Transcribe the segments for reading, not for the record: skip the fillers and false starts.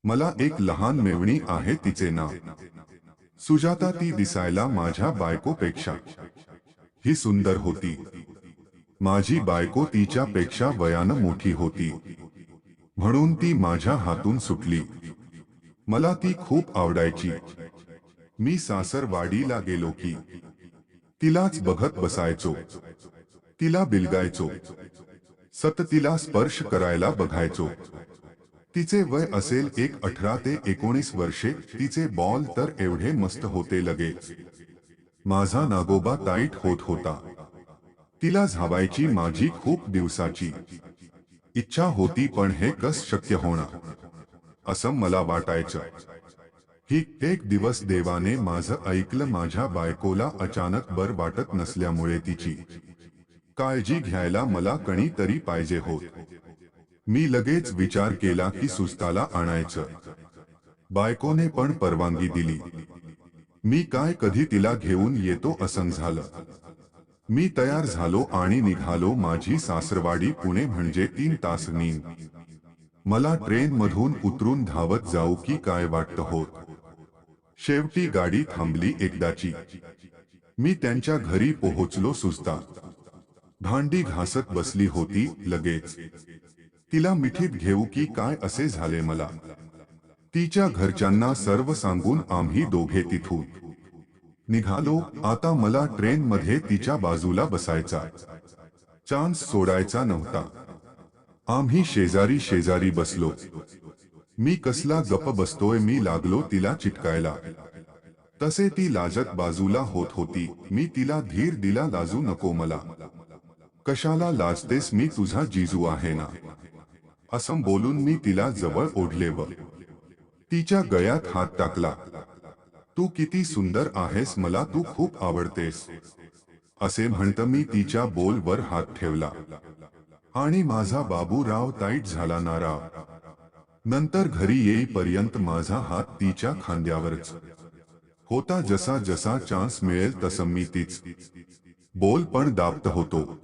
मला एक लहान मेवणी आहे, तिचे नाव सुजाता. ती दिसायला माझ्या बायकोपेक्षा ही सुंदर होती. माझी बायको तिच्यापेक्षा वयानं मोठी होती, म्हणून ती माझ्या हातून सुटली. मला ती खूप आवडायची. मी सासरवाडीला गेलो की तिलाच बघत बसायचो, तिला बिलगायचो, तिला स्पर्श करायला बघायचो. तिचे वय असेल 18 ते 19 वर्षे. तिचे बॉल तर एवढे मस्त होते लगेच. माझा नागोबा टाईट होत होता. तिला झावायची माझी खूप दिवसाची इच्छा होती, पण हे कस शक्य होणार असं मला वाटायचं. ही एक दिवस देवाने माझं ऐकलं. माझ्या बायकोला अचानक बर वाटत नसल्यामुळे तिची काळजी घ्यायला मला कणीतरी पाहिजे होत. मी लगेच विचार केला की सुस्ताला आणायचं. बायकोने पण परवानगी दिली. मी काय कधी तिला घेऊन येतो असं झालं. मी तयार झालो आणि निघालो. माझी सासरवाडी पुणे म्हणजे 3 तास नीम. मला ट्रेन मधून उतरून धावत जाऊ की काय वाटत होत. शेवटी गाडी थांबली एकदाची. मी त्यांच्या घरी पोहोचलो. सुस्ता भांडी घासत बसली होती. लगेच तिला मिठीत घेऊ की काय असे झाले मला. तिच्या घरच्यांना सर्व सांगून आम्ही दोघे तिथून निघालो. आता मला ट्रेन मध्ये तिच्या बाजूला बसायचा चान्स सोडायचा नव्हता. आम्ही शेजारी शेजारी बसलो. मी कसला गप्प बसतोय. मी लागलो तिला चिटकायला, तसे ती लाजत बाजूला होत होती. मी तिला धीर दिला, लाजू नको. मला कशाला लाजतेस, मी तुझा जीजू आहे ना, असं बोलून मी तिला जवळ ओढले व तिच्या गळ्यात हात टाकला. तू किती सुंदर आहेस, मला तू खूप आवडतेस, असे म्हणत मी तिच्या बोलवर हात ठेवला आणि माझा बाबूराव टाईट झाला नाराव. नंतर घरी येईपर्यंत माझा हात तिच्या खांद्यावरच होता. जसा जसा चान्स मिळेल तसं मी तीच बोल पण दाबत होतो.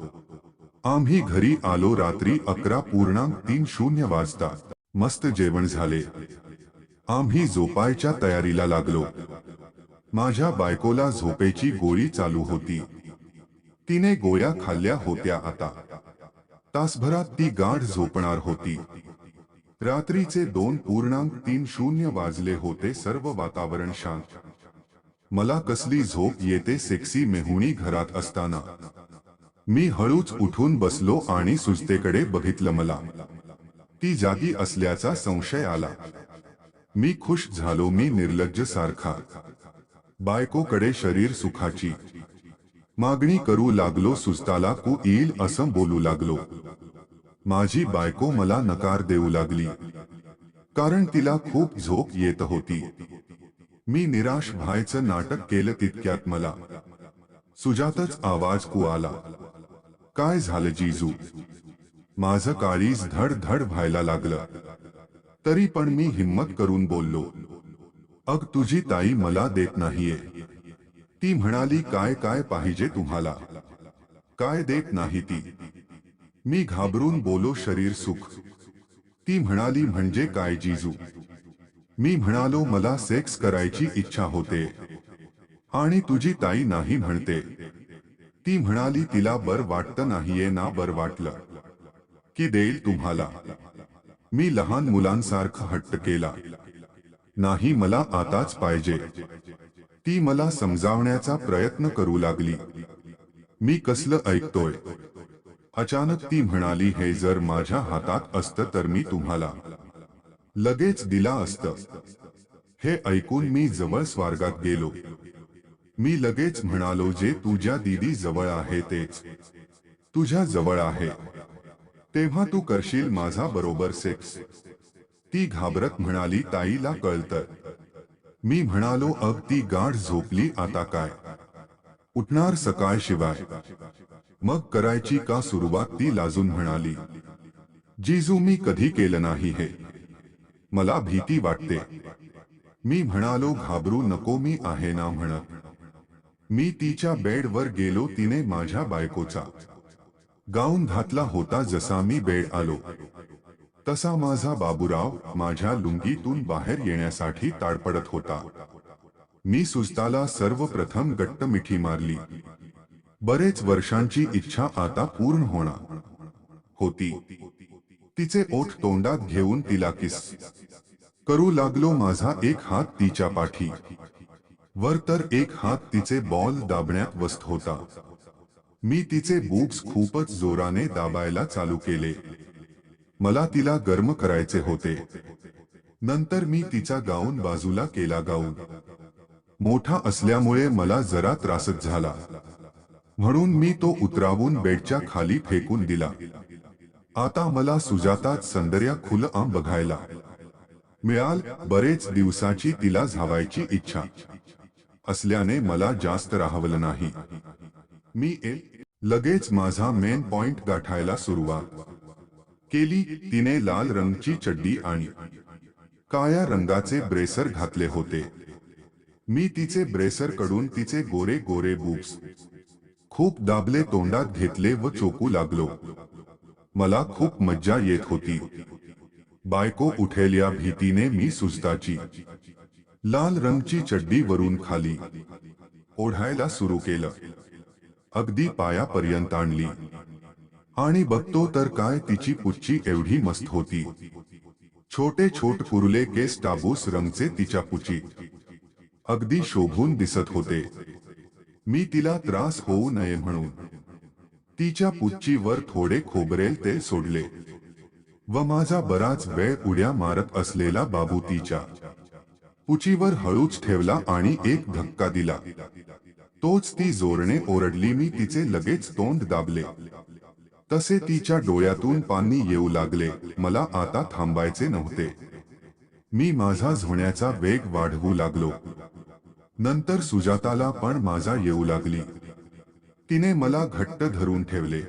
आम्ही घरी आलो रात्री 11:30 वाजता. मस्त जेवण झाले. आम्ही झोपायच्या तयारीला लागलो. माझ्या बायकोला झोपेची गोळी चालू होती. तिने गोळ्या खाल्ल्या होत्या. आता तासभरात ती गाढ झोपणार होती. रात्रीचे 2:30 वाजले होते. सर्व वातावरण शांत. मला कसली झोप येते सेक्सी मेहुणी घरात असताना. मी हळूच उठून बसलो आणि सुस्तेकडे बघितलं. मला ती जागी असल्याचा संशय आला. मी खुश झालो. मी निर्लज्ज सारखा बायकोकडे शरीर सुखाची मागणी करू लागलो. सुस्ताला कू येईल असं बोलू लागलो. माझी बायको मला नकार देऊ लागली, कारण तिला खूप झोप येत होती. मी निराश व्हायचं नाटक केलं. तितक्यात मला सुजाताच आवाज कू आला. काय झालं जीजू? माझं काळीज धड धड व्हायला लागलं. तरी पण मी हिम्मत करून बोललो, अग तुझी ताई मला देत नाहीये. ती म्हणाली, काय काय पाहिजे तुम्हाला? काय देत नाही ती? मी घाबरून बोलो, शरीर सुख. ती म्हणाली, म्हणजे काय जीजू? मी म्हणालो, मला सेक्स करायची इच्छा होते आणि तुझी ताई नाही म्हणते. ती म्हणाली, तिला बर वाटतं नाहीये ना? बर वाटलं की देईल तुम्हाला. मी लहान मुलांसारखं हट्ट केला, नाही मला आताच पाहिजे. ती मला समजावण्याचा प्रयत्न करू लागली. मी कसलं ऐकतोय. अचानक ती म्हणाली, हे जर माझ्या हातात असतं तर मी तुम्हाला लगेच दिला असतं. हे ऐकून मी जवळ स्वर्गात गेलो. मी लगेच म्हणालो, जे तुझ्या दीदी जवळ आहे तेच तुझ्या जवळ आहे, तेव्हा तू करशील माझा बरोबर सेक्स. ती घाबरत म्हणाली, ताईला कळतं. मी म्हणालो, अग ती गाढ झोपली, आता काय उठणार सकाळशिवाय? मग करायची का सुरुवात? ती लाजून म्हणाली, जीजू मी कधी केलं नाही हे, मला भीती वाटते. मी म्हणालो, घाबरू नको, मी आहे ना म्हणत. मी तिच्या बेडवर गेलो. तिने माझ्या बायकोचा गाऊन घातला होता. जसा मी बेड आलो तसा माझा बाबूराव माझ्या लुंगीतून बाहेर येण्यासाठी ताडपडत होता. मी सुजताला सर्वप्रथम घट्ट मिठी मारली. बरेच वर्षांची इच्छा आता पूर्ण होणार होती. तिचे ओठ तोंडात घेऊन तिला किस करू लागलो. माझा एक हात तिच्या पाठी वर तर एक हात तिचे बॉल दाबण्यात व्यस्त होता. मी तिचे बूट्स खूपच जोराने दाबायला चालू केले. मला तिला गरम करायचे होते. नंतर मी तिचा गाऊन बाजूला केला. गाऊन मोठा असल्यामुळे मला जरा त्रासच झाला, म्हणून मी तो उतरावून बेडच्या खाली फेकून दिला. आता मला सुजातात सौंदर्य खुलं बघायला मिळाल. बरेच दिवसाची तिला झावायची इच्छा असल्याने मला जास्त राहवलं नाही. मी लगेच माझा मेन पॉइंट गाठायला सुरुवात केली. तिने लाल रंगाची चड्डी आणि काळ्या रंगाचे ब्रेसर घातले होते. मी तिचे ब्रेसर कडून तिचे गोरे गोरे बूट्स खूप दाबले, तोंडात घेतले व चोकू लागलो. मला खूप मज्जा येत होती. बायको उठेल या भीतीने मी सुजताची लाल रंगाची चड्डी वरून खाली ओढायला सुरू केलं. अगदी पायापर्यंत आणली आणि बघतो तर काय, तिची पुच्ची एवढी मस्त होती. छोटे छोटे कुरले केस टाबूस रंगचे तिच्या पुची अगदी शोभून दिसत होते. मी तिला त्रास होऊ नये म्हणून तिच्या पुच्चीवर थोडे खोबरेल तेल सोडले व माझा बराच वेळ उड्या मारत असलेला बाबू तिच्या पुचीवर हळूच ठेवला आणि एक धक्का दिला. तोच ती जोरने ओरडली. मी तिचे लगेच तोंड दाबले तसे तिच्या डोळ्यातून पाणी येऊ लागले. मला आता थांबायचे नव्हते. मी माझा झोण्याचा वेग वाढवू लागलो. नंतर सुजाताला पण माझा येऊ लागली. तिने मला घट्ट धरून ठेवले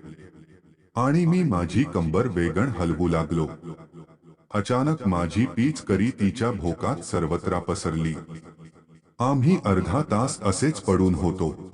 आणि मी माझी कंबर वेगण हलवू लागलो. अचानक माझी पिचकारी तिच्या भोकात सर्वत्र पसरली. आम्ही अर्धा तास असेच पडून होतो.